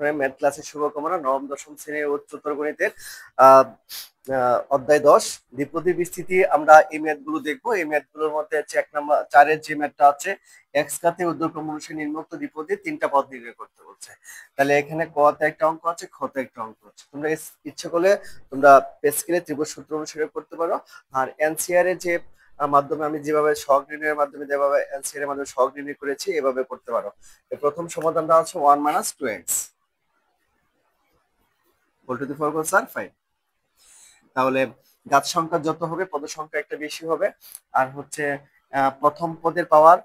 Math ক্লাসের শুভকামনা। নবম দশম শ্রেণীর উচ্চতর গণিতের অধ্যায় 10 দ্বিপদী বিস্তৃতি। আমরা এই ম্যাথ গুলো দেখবো। এই ম্যাথ গুলোর মধ্যে হচ্ছে 1 নাম্বার 4-এর যে ম্যাথটা আছে, এক্স ঘাতে ঊর্ধ্বক্রম অনুসারে নিম্নোক্ত দ্বিপদী তিনটা পদ নির্ণয় করতে বলছে। তাহলে এখানে ক তে একটা অঙ্ক আছে, খ তে একটা অঙ্ক আছে। তোমরা ইচ্ছে করলে তোমরা পেস্কেলে ত্রিভুজ সূত্র অনুসারে করতে পারো। আর এনসিআর এর যে মাধ্যমে আমি যেভাবে সহগ নির্ণয়ের মাধ্যমে যেভাবে এনসিআর এর মাধ্যমে সহগ নির্ণয় করেছি, এভাবে করতে পারো। প্রথম সমাধানটা হচ্ছে 1 - 2x whole to the 4 sir 5। তাহলে ঘাত সংখ্যা যত হবে পদ সংখ্যা একটা বেশি হবে। আর হচ্ছে প্রথম পদের পাওয়ার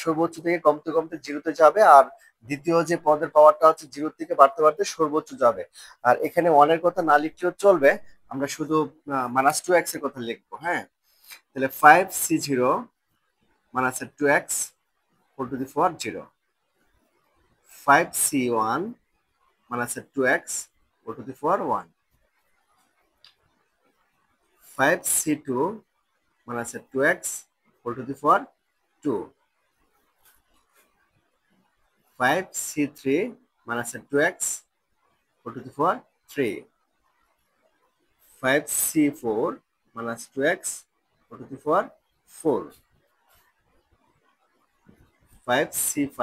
সর্বোচ্চ থেকে কমতে কমতে জিরোতে যাবে, আর দ্বিতীয় যে পদের পাওয়ারটা হচ্ছে জিরো থেকে বাড়তে বাড়তে সর্বোচ্চ যাবে। আর এখানে ওয়ানের কথা না লিখলেও চলবে, আমরা শুধু -2x এর কথা লিখবো। হ্যাঁ, তাহলে 5c0 - 2x whole to the 4 0, 5c1 - 2x whole to the 4 1, 5c2 - 2x whole to the power 2, 5c3 - 2x whole to the power 3, 5c4 - 2x whole to the power 4, 5c5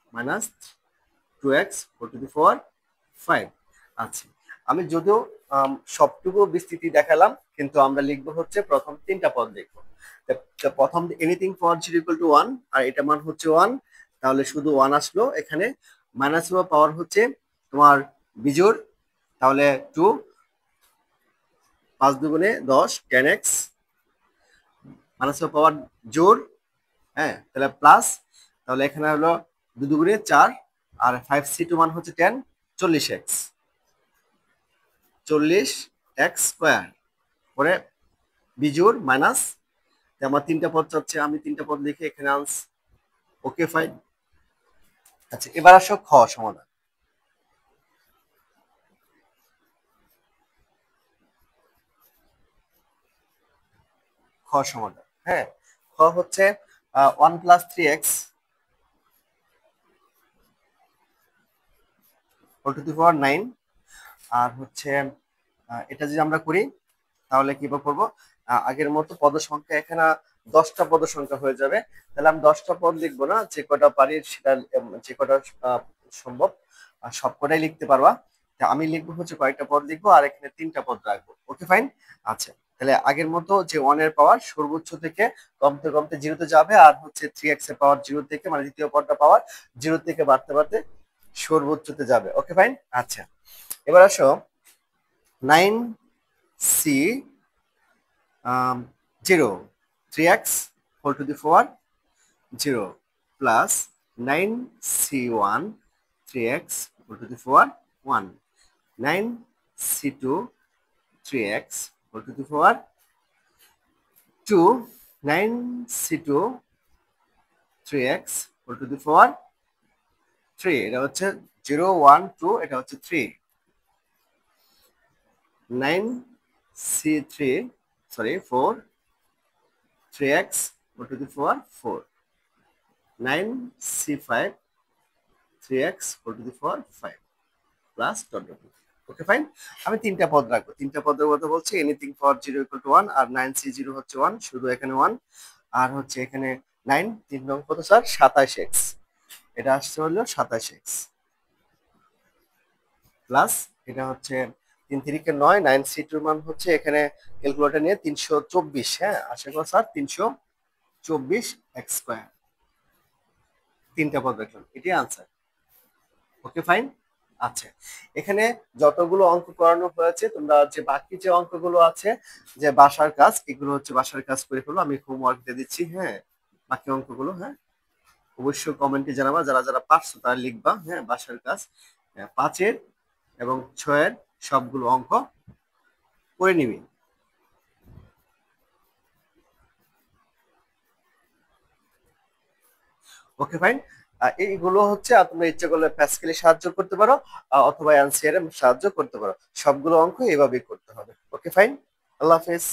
- 2x whole to the power 5। আচ্ছা, আমি যদিও সবটুকু বিস্তৃতি দেখালাম, কিন্তু আমরা লিখবো হচ্ছে প্রথম তিনটা পদ লিখবো। প্রথম এনিথিং ফর 0 = 1, আর এটা মান হচ্ছে 1, তাহলে শুধু 1 আসলো। এখানে মাইনাস পাওয়ার হচ্ছে তোমার বিজোড়, তাহলে 2, 5 দুগুণে 10 10x, মাইনাস পাওয়ার জোড়, হ্যাঁ, তাহলে প্লাস, তাহলে এখানে হলো 2 দুগুণে 4, আর 5c2 মান হচ্ছে 10 40x, 40x স্কয়ার পরে বিজোড় মাইনাস। আমার তিনটা পদ চাচ্ছে, আমি তিনটা পদ লিখে এখানে আনস। Okay fine. আচ্ছা, এবার আসো খ সমাধান। খ সমাধান, হ্যাঁ, খ হচ্ছে 1 + 3x হোল টু দি পাওয়ার 9। আর হচ্ছে এটা যদি আমরা করি তাহলে কি করবো, আগের মতো পদ সংখ্যা এখানে 10টা পদ সংখ্যা হয়ে যাবে। তাহলে আমি 10টা পদ লিখবো না, যে কটা পারি সেটা, যে কটা সম্ভব সব কটাই লিখতে পারবা। আমি লিখবো হচ্ছে কয়েকটা পদ লিখবো, আর এখানে 3টা পদ রাখবো। Okay fine. আচ্ছা, তাহলে আগের মতো যে 1 এর পাওয়ার সর্বোচ্চ থেকে কমতে কমতে জিরোতে যাবে, আর হচ্ছে 3x এর পাওয়ার জিরো থেকে, মানে দ্বিতীয় পদটা পাওয়ার জিরো থেকে বাড়তে বাড়তে সর্বোচ্চতে যাবে। Okay fine. আচ্ছা, এবার আসো 9c 0 3x whole to the power 0 plus 9c1 3x whole to the power 1, 9c2 3x whole to the power 2, 9c2 3x whole to the power 3, এটা হচ্ছে 0 1 2, এটা হচ্ছে 3, 9c3 sorry 4 3x whole to the power 4, 9c5 3x whole to the power 5 plus dot dot. Okay fine. আমি তিনটা পদ রাখবো। তিনটা পদের কথা বলছি, এনিথিং ফর 0 = 1, আর 9c0 হচ্ছে 1, শুধু এখানে 1, আর হচ্ছে এখানে 9 তিন নং কত স্যার 27x, এটা আসছে হলো 27x প্লাস এটা হচ্ছে 3 3 কে 9, 9c2 মান হচ্ছে এখানে ক্যালকুলেটর নিয়ে 324। হ্যাঁ, আশা করি স্যার 324x স্কয়ার। তিনটা পদ রাখলাম, এটাই আনসার। Okay fine. আচ্ছা, এখানে যতগুলো অঙ্ক করানো হয়েছে, তোমরা যে বাকি যে অঙ্কগুলো আছে, যে বাসার কাজ, এগুলো হচ্ছে বাসার কাজ করে ফেলো। আমি হোমওয়ার্ক দিয়ে দিচ্ছি। হ্যাঁ, বাকি অঙ্কগুলো, হ্যাঁ, অবশ্যই কমেন্টে জানাবা। যারা যারা পারছো তারা লিখবা। হ্যাঁ, বাসার কাজ 5-এর এবং 6-এর সবগুলো অঙ্ক করে নিবি। Okay fine. এইগুলো হচ্ছে তোমরা ইচ্ছা করলে প্যাসকেলে সাহায্য করতে পারো, অথবা এনসিআর সাহায্য করতে পারো। সবগুলো অঙ্ক এভাবেই করতে হবে। Okay fine. আল্লাহ হাফেজ।